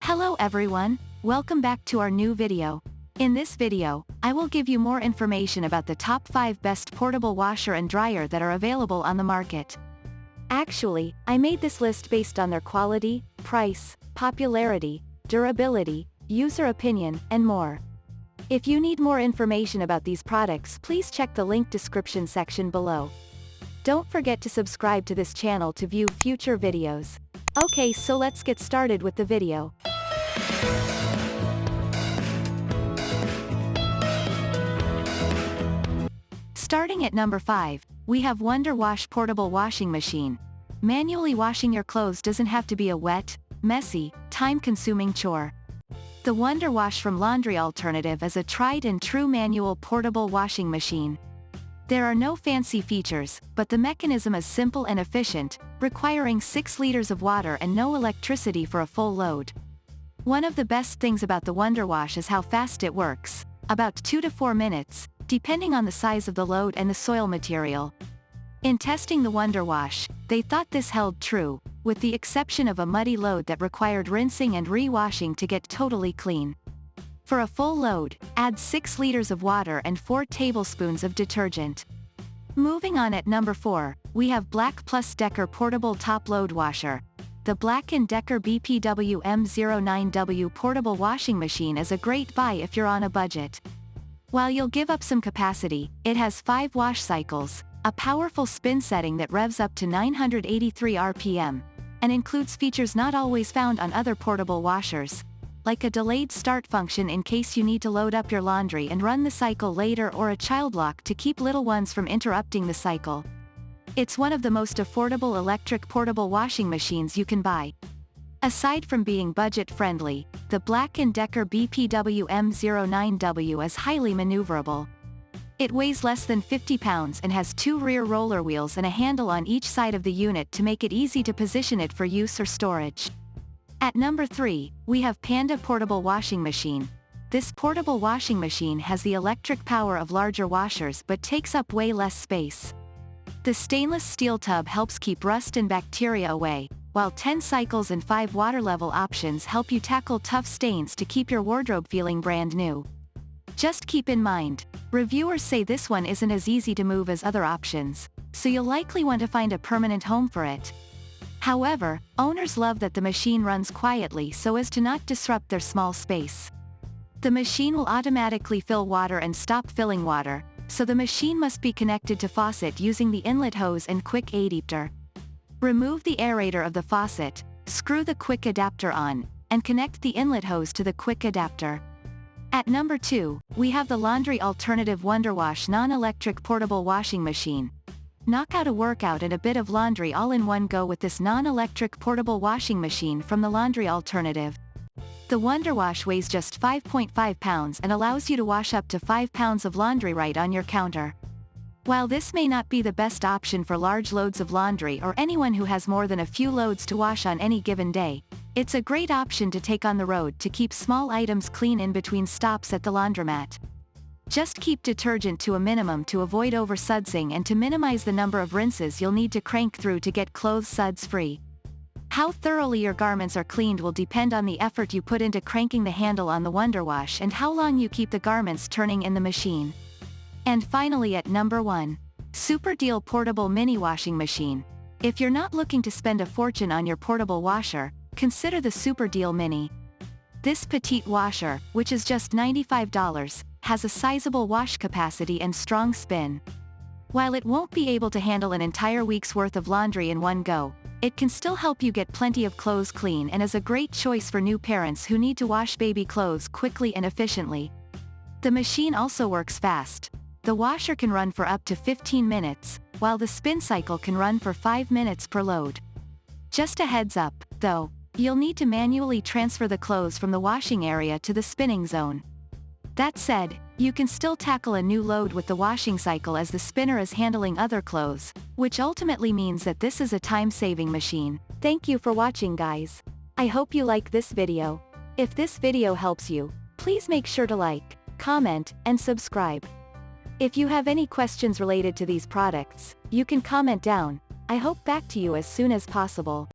Hello everyone, welcome back to our new video. In this video, I will give you more information about the top 5 best portable washer and dryer that are available on the market. Actually, I made this list based on their quality, price, popularity, durability, user opinion, and more. If you need more information about these products, please check the link description section below. Don't forget to subscribe to this channel to view future videos. Okay, so let's get started with the video. Starting at number 5, we have Wonderwash Portable Washing Machine. Manually washing your clothes doesn't have to be a wet, messy, time-consuming chore. The Wonderwash from Laundry Alternative is a tried and true manual portable washing machine. There are no fancy features, but the mechanism is simple and efficient, requiring 6 liters of water and no electricity for a full load. One of the best things about the Wonderwash is how fast it works, about 2 to 4 minutes, depending on the size of the load and the soil material. In testing the Wonderwash, they thought this held true, with the exception of a muddy load that required rinsing and re-washing to get totally clean. For a full load, add 6 liters of water and 4 tablespoons of detergent. Moving on at number 4, we have Black + Decker Portable Top Load Washer. The Black & Decker BPW M09W portable washing machine is a great buy if you're on a budget. While you'll give up some capacity, it has 5 wash cycles, a powerful spin setting that revs up to 983 RPM, and includes features not always found on other portable washers, like a delayed start function in case you need to load up your laundry and run the cycle later, or a child lock to keep little ones from interrupting the cycle. It's one of the most affordable electric portable washing machines you can buy. Aside from being budget-friendly, the Black & Decker BPW M09W is highly maneuverable. It weighs less than 50 pounds and has 2 rear roller wheels and a handle on each side of the unit to make it easy to position it for use or storage. At number 3, we have Panda Portable Washing Machine. This portable washing machine has the electric power of larger washers but takes up way less space. The stainless steel tub helps keep rust and bacteria away, while 10 cycles and 5 water level options help you tackle tough stains to keep your wardrobe feeling brand new. Just keep in mind, reviewers say this one isn't as easy to move as other options, so you'll likely want to find a permanent home for it. However, owners love that the machine runs quietly so as to not disrupt their small space. The machine will automatically fill water and stop filling water, so the machine must be connected to faucet using the inlet hose and quick adapter. Remove the aerator of the faucet, screw the quick adapter on, and connect the inlet hose to the quick adapter. At number 2, we have the Laundry Alternative Wonderwash Non-Electric Portable Washing Machine. Knock out a workout and a bit of laundry all in one go with this non-electric portable washing machine from the Laundry Alternative. The Wonderwash weighs just 5.5 pounds and allows you to wash up to 5 pounds of laundry right on your counter. While this may not be the best option for large loads of laundry or anyone who has more than a few loads to wash on any given day, it's a great option to take on the road to keep small items clean in between stops at the laundromat. Just keep detergent to a minimum to avoid oversudsing and to minimize the number of rinses you'll need to crank through to get clothes suds free. How thoroughly your garments are cleaned will depend on the effort you put into cranking the handle on the Wonderwash and how long you keep the garments turning in the machine. And finally at number 1, Super Deal Portable Mini Washing Machine. If you're not looking to spend a fortune on your portable washer, consider the Super Deal Mini. This petite washer, which is just $95, has a sizable wash capacity and strong spin. While it won't be able to handle an entire week's worth of laundry in one go, it can still help you get plenty of clothes clean and is a great choice for new parents who need to wash baby clothes quickly and efficiently. The machine also works fast. The washer can run for up to 15 minutes, while the spin cycle can run for 5 minutes per load. Just a heads up, though, you'll need to manually transfer the clothes from the washing area to the spinning zone. That said, you can still tackle a new load with the washing cycle as the spinner is handling other clothes, which ultimately means that this is a time-saving machine. Thank you for watching, guys. I hope you like this video. If this video helps you, please make sure to like, comment, and subscribe. If you have any questions related to these products, you can comment down. I hope back to you as soon as possible.